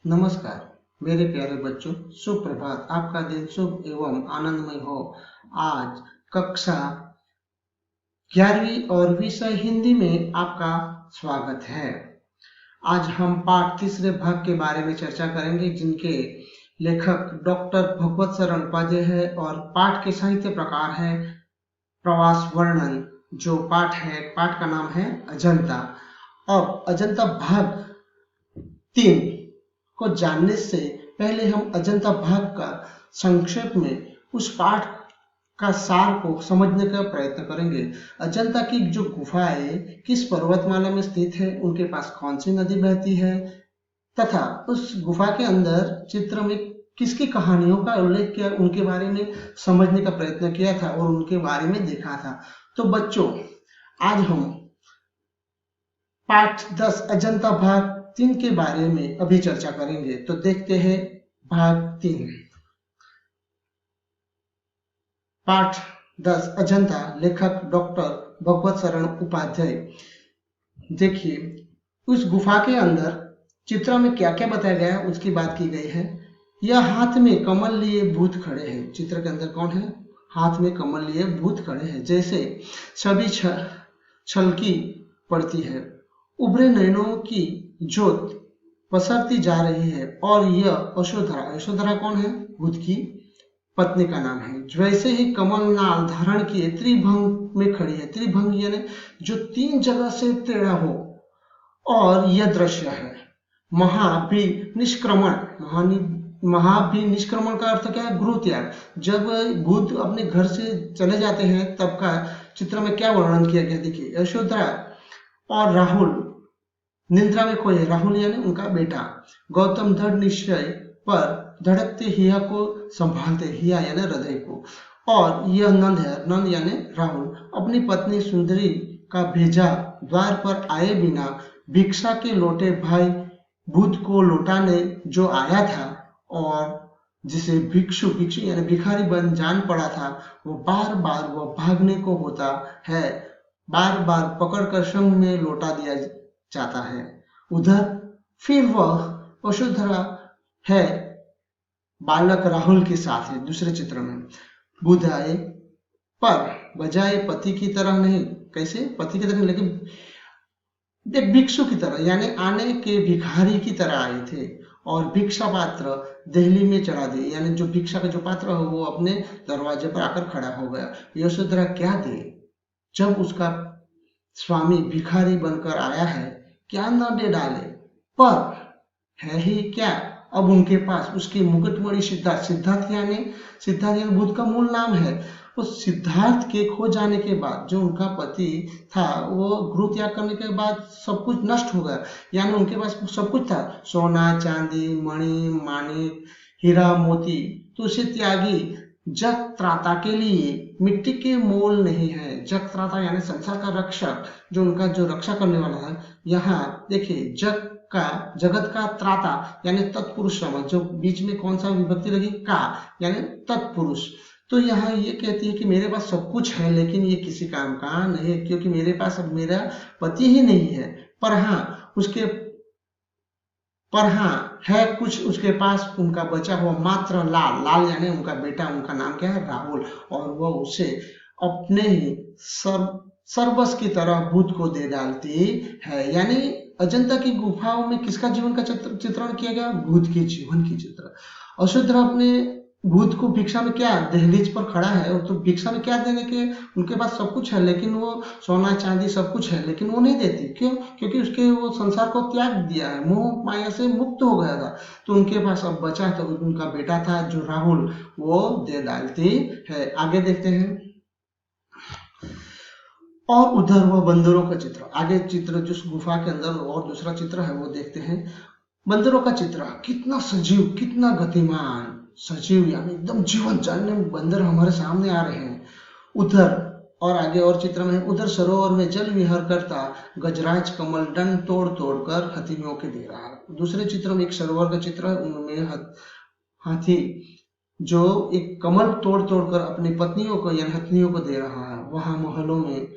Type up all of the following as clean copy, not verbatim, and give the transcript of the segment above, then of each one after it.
नमस्कार मेरे प्यारे बच्चों, सुप्रभात। आपका दिन शुभ एवं आनंदमय हो। आज कक्षा 11वीं और विषय हिंदी में आपका स्वागत है। आज हम पाठ तीसरे भाग के बारे में चर्चा करेंगे, जिनके लेखक डॉक्टर भगवत शरण उपाध्याय है और पाठ के साहित्य प्रकार है प्रवास वर्णन। जो पाठ का नाम है अजंता। अब अजंता भाग 3 को जानने से पहले हम अजंता भाग का संक्षेप में उस पाठ का सार को समझने का प्रयत्न करेंगे। अजंता की जो गुफाएं किस पर्वतमाला में स्थित है, उनके पास कौन सी नदी बहती है, तथा उस गुफा के अंदर चित्र में किसकी कहानियों का उल्लेख किया, उनके बारे में समझने का प्रयत्न किया था और उनके बारे में देखा था। तो बच्चों, आज हम पाठ 10 अजंता भाग 3 के बारे में अभी चर्चा करेंगे। तो देखते हैं भाग 3। पाठ 10 अजंता, लेखक डॉक्टर भगवत शरण उपाध्याय। देखिए, उस गुफा के अंदर चित्र में क्या क्या बताया गया है उसकी बात की गई है। यह हाथ में कमल लिए भूत खड़े हैं। चित्र के अंदर कौन है? हाथ में कमल लिए भूत खड़े हैं। जैसे छवि छलकी पड़ती है, उभरे नयनों की ज्योत पसरती जा रही है। और यह यशोधरा कौन है? बुद्ध की पत्नी का नाम है। वैसे ही कमल नाल धारण किए त्रिभंग में खड़ी है। त्रिभंग यानी जो 3 जगह से टेढ़ा हो। और यह दृश्य है महाभिनिष्क्रमण का अर्थ क्या है? गृह त्याग। जब बुद्ध अपने घर से चले जाते हैं तब का चित्र में क्या वर्णन किया गया। देखिए, यशोधरा और राहुल निद्रा में खोए। राहुल यानी उनका बेटा। गौतम दृढ़ निश्चय पर धड़कते हिया को संभालते। हिया यानी हृदय को। और यह नंद है। नंद यानी राहुल अपनी पत्नी सुंदरी का भेजा द्वार पर आए बिना भिक्षा के लौटे भाई बुद्ध को लौटाने जो आया था, और जिसे भिक्षु यानी भिखारी बन जान पड़ा था, वो बार बार वह भागने को होता है, बार बार पकड़कर संग में लौटा दिया जाता है। उधर फिर वह वसुंधरा है, बालक राहुल के साथ है। दूसरे चित्र में बुद्ध आए, पर बजाय पति की तरह नहीं। कैसे? पति की तरह, लेकिन एक भिक्षु की तरह, यानी आने के भिखारी की तरह आए थे। और भिक्षा पात्र देहली में चढ़ा दिए, यानी जो भिक्षा का जो पात्र हो वो अपने दरवाजे पर आकर खड़ा हो गया। यशोधरा क्या दे जब उसका स्वामी भिखारी बनकर आया है? क्या न दे डाले? पर है ही क्या अब उनके पास? उसके मुकुटमणि सिद्धार्थ यानी बुद्ध का मूल नाम है। उस सिद्धार्थ के खो जाने के बाद जो उनका पति था, वो गृह त्याग करने के बाद सब कुछ नष्ट हो गया। यानी उनके पास सब कुछ था, सोना चांदी मणि माणिक हीरा मोती, तो उसे त्यागी जग त्राता के लिए मिट्टी के मोल नहीं है। जग त्राता यानी संसार का रक्षक, जो उनका जो रक्षा करने वाला है। यहाँ देखिए, जगत का त्राता यानी तत्पुरुष समझ, जो बीच में कौन सा विभक्ति लगी? का, यानी तत्पुरुष। तो यहाँ ये कहती है कि मेरे पास सब कुछ है, लेकिन ये किसी काम का नहीं है, क्योंकि मेरे पास अब मेरा पति ही नहीं है। पर हाँ है कुछ उसके पास, उनका बचा हुआ मात्र लाल यानी उनका बेटा। उनका नाम क्या है? राहुल। और वह उसे अपने ही सर्वस्व की तरह बुद्ध को दे डालती है। यानी अजंता की गुफाओं में किसका जीवन का चित्रण किया गया? बुद्ध के जीवन की चित्र। यशोधरा अपने बुद्ध को भिक्षा में क्या, दहलीज पर खड़ा है, तो भिक्षा में क्या देने के? उनके पास सब कुछ है, लेकिन वो सोना चांदी सब कुछ है, लेकिन वो नहीं देती। क्यों? क्योंकि उसके वो संसार को त्याग दिया है, मोह माया से मुक्त हो गया था। तो उनके पास अब बचा तो उनका बेटा था जो राहुल, वो दे डालती है। आगे देखते हैं। और उधर वह बंदरों का चित्र। आगे चित्र जो गुफा के अंदर और दूसरा चित्र है वो देखते हैं। बंदरों का चित्र कितना सजीव, कितना गतिमान। सजीव यानी एकदम जीवन जानने बंदर हमारे सामने आ रहे हैं। उधर और आगे और चित्र में, उधर सरोवर में जल विहार करता गजराज कमल डंड तोड़ तोड़ कर हथिनियों के दे रहा है। दूसरे चित्र में एक सरोवर का चित्र है, उनमें हाथी जो एक कमल तोड़ तोड़ कर अपनी पत्नियों को यानी हथिनियों को दे रहा है। वहां महलों में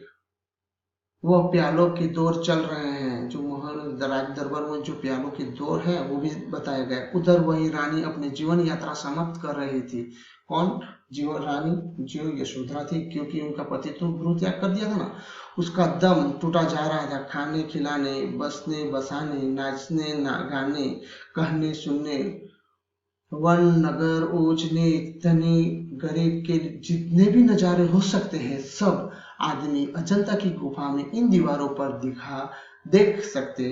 वह प्यालों के दौर चल रहे हैं, जो महल राज दरबार में जो प्यालों की दौड़ है वो भी बताया गया। उधर वही रानी अपनी जीवन यात्रा समाप्त कर रही थी। कौन? जीवन रानी जो यशोधरा थी, क्योंकि उनका पति तो गृह त्याग कर दिया था ना। उसका दम टूटा जा रहा था। खाने खिलाने, बसने बसाने, नाचने गाने, कहने सुनने, वन नगर ओझने, धनी गरीब के जितने भी नजारे हो सकते हैं सब आदमी अजंता की गुफा में इन दीवारों पर देख सकते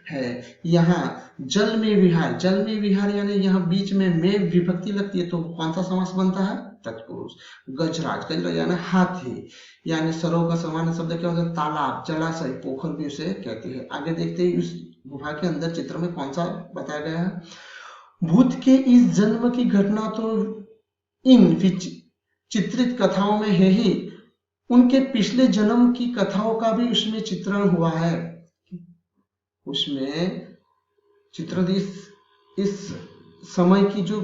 हैं। यहाँ जल में विहार यानी यहाँ बीच में विभक्ति लगती है तो कौन सा समास बनता है? तत्पुरुष। गजराज यानी हाथी, यानी सरोवर का सामान्य शब्द क्या होता है? तालाब, जलाशय, पोखर भी उसे कहते हैं। आगे देखते हैं उस गुफा के अंदर चित्र में कौन सा बताया गया है। भूत के इस जन्म की घटना तो इन चित्रित कथाओं में है ही, उनके पिछले जन्म की कथाओं का भी उसमें चित्रण हुआ है। उसमें चित्रण इस समय की जो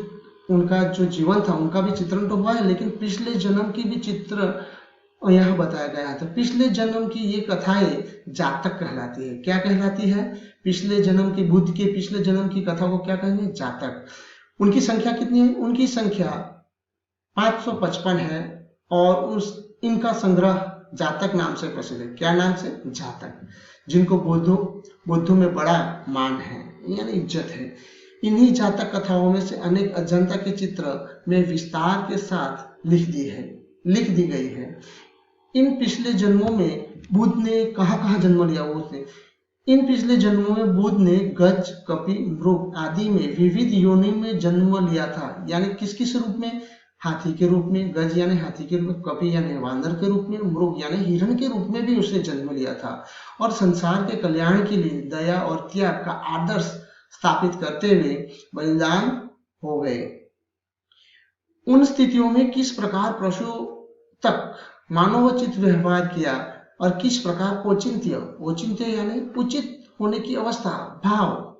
उनका जो जीवन था उनका भी चित्रण तो हुआ है, लेकिन पिछले जन्म की भी चित्र यहाँ बताया गया था। पिछले जन्म की ये कथाएं जातक कहलाती है। क्या कहलाती है? पिछले जन्म की, बुद्ध के पिछले जन्म की कथा को क्या कहेंगे? जातक। उनकी संख्या कितनी है? उनकी संख्या 555 है और इनका संग्रह जातक नाम से प्रसिद्ध है। क्या नाम से? जातक, जिनको बुद्धों में बड़ा मान है यानी इज्जत है। इन्हीं जातक कथाओं में से अनेक अजंता के चित्र में विस्तार के साथ लिख दी गई है। इन पिछले जन्मों में बुद्ध ने कहाँ जन्म लिया? इन पिछले जन्मों में बुद्ध ने गज, कपि, मृग आदि में विविध योनि में जन्म लिया था। यानी किस रूप में? हाथी के रूप में, गज यानी हाथी के रूप में, कपि यानी वानर के रूप में, मृग यानी हिरण के रूप में भी उसने जन्म लिया था। और संसार के कल्याण के लिए दया और त्याग का आदर्श स्थापित करते हुए बलिदान हो गए। उन स्थितियों में किस प्रकार पशु तक मानवोचित व्यवहार किया और किस प्रकार औचित्य यानी उचित होने की अवस्था, भाव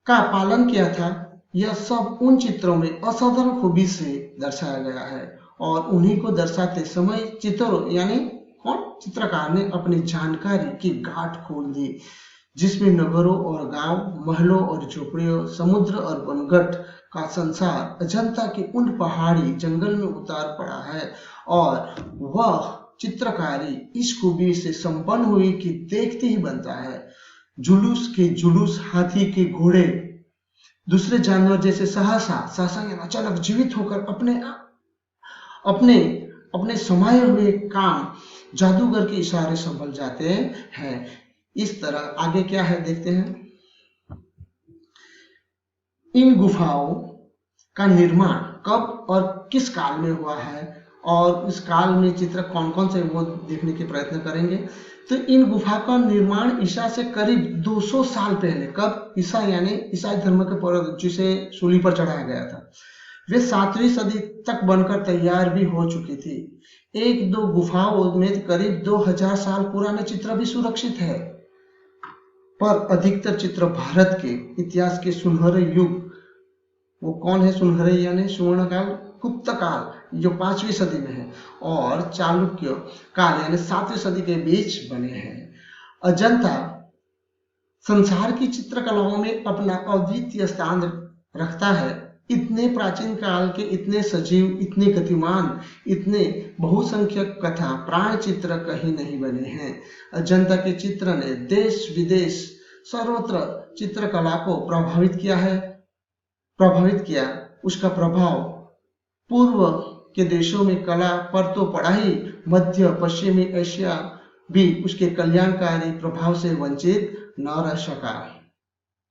का पालन किया था, यह सब उन चित्रों में असाधारण खूबी से दर्शाया गया है। और उन्हीं को दर्शाते समय चित्रकार ने अपनी जानकारी की गांठ खोल दी, जिसमें नगरों और गांव, महलों और झोपड़ियों, समुद्र और वनगट का संसार अजंता के उन पहाड़ी जंगल में उतार पड़ा है। और वह चित्रकारी इस खूबी से संपन्न हुई कि देखते ही बनता है। जुलूस के जुलूस, हाथी के घोड़े, दूसरे जानवर जैसे सहसा अचानक जीवित होकर अपने समाये हुए काम जादूगर के इशारे संभल जाते हैं। इस तरह आगे क्या है देखते हैं। इन गुफाओं का निर्माण कब और किस काल में हुआ है और उस काल में चित्र कौन कौन से वो देखने के प्रयत्न करेंगे। तो इन गुफा का निर्माण ईसा से करीब 200 साल पहले, कब? ईसा यानी ईसाई धर्म के पूर्व, जिसे सूली पर चढ़ाया गया था, वे 7वीं सदी तक बनकर तैयार भी हो चुकी थी। एक दो गुफाओं में करीब 2000 साल पुराने चित्र भी सुरक्षित है, पर अधिकतर चित्र भारत के इतिहास के सुनहरे युग, वो कौन है सुनहरे यानी सुवर्ण काल, गुप्त काल जो 5वीं सदी में है, और चालुक्य काल यानी 7वीं सदी के बीच बने हैं। अजंता संसार की चित्रकलाओं में अपना अद्वितीय स्थान रखता है। इतने प्राचीन काल के, इतने सजीव, इतने गतिमान, इतने बहुसंख्यक कथा प्राण चित्र कहीं नहीं बने हैं। अजंता के चित्र ने देश विदेश सर्वत्र चित्रकला को प्रभावित किया। उसका प्रभाव पूर्व के देशों में कला पर तो पड़ा ही, मध्य पश्चिमी एशिया भी उसके कल्याणकारी प्रभाव से वंचित न रह सका।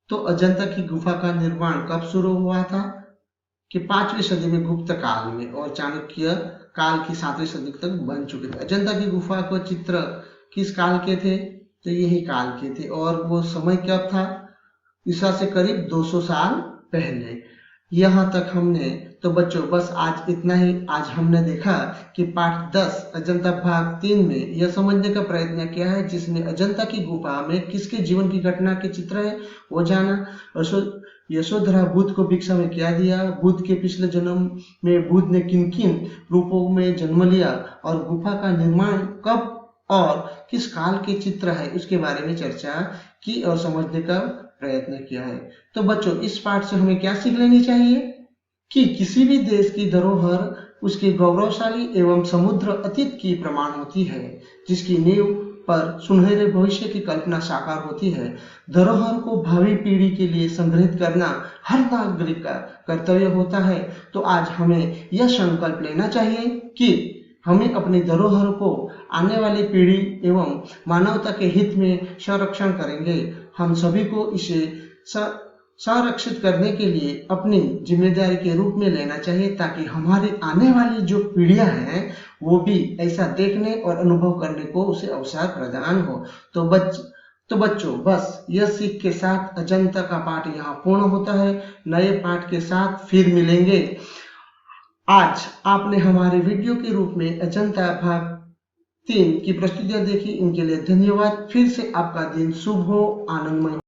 तो अजंता की गुफा का निर्माण कब शुरू हुआ था? कि 5वीं सदी में गुप्त काल में, और चाणक्य काल की 7वीं सदी तक बन चुके थे। अजंता की गुफा को चित्र किस काल के थे? तो यही काल के थे। और वो समय कब था? ईसा से करीब 200 साल पहले। यहाँ तक हमने तो बच्चों बस आज इतना ही। आज हमने देखा कि पाठ 10 अजंता भाग 3 में यह समझने का प्रयत्न किया है, जिसमें अजंता की गुफा में किसके जीवन की घटना के चित्र है वो जाना। यशोधरा बुद्ध को भिक्षा में क्या दिया, बुद्ध के पिछले जन्म में बुद्ध ने किन किन रूपों में जन्म लिया, और गुफा का निर्माण कब और किस काल के चित्र है उसके बारे में चर्चा की और समझने का प्रयत्न किया है। तो बच्चों, इस पाठ से हमें क्या सीख लेनी चाहिए कि किसी भी देश की धरोहर उसके गौरवशाली एवं समुद्र अतीत की प्रमाण होती है, जिसकी नींव पर सुनहरे भविष्य की कल्पना साकार होती है। धरोहर को भावी पीढ़ी के लिए संग्रहित करना हर नागरिक का कर्तव्य होता है। तो आज हमें यह संकल्प लेना चाहिए कि हमें अपनी धरोहर को आने वाली पीढ़ी एवं मानवता के हित में संरक्षण करेंगे। हम सभी को इसे संरक्षित करने के लिए अपनी जिम्मेदारी के रूप में लेना चाहिए, ताकि हमारी आने वाली जो पीढ़ियां हैं वो भी ऐसा देखने और अनुभव करने को उसे अवसर प्रदान हो। तो बच्चों, बस यह सीख के साथ अजंता का पाठ यहाँ पूर्ण होता है। नए पाठ के साथ फिर मिलेंगे। आज आपने हमारे वीडियो के रूप में अजंता भाग 3 की प्रस्तुतियां देखी, इनके लिए धन्यवाद। फिर से आपका दिन शुभ हो, आनंदमय हो।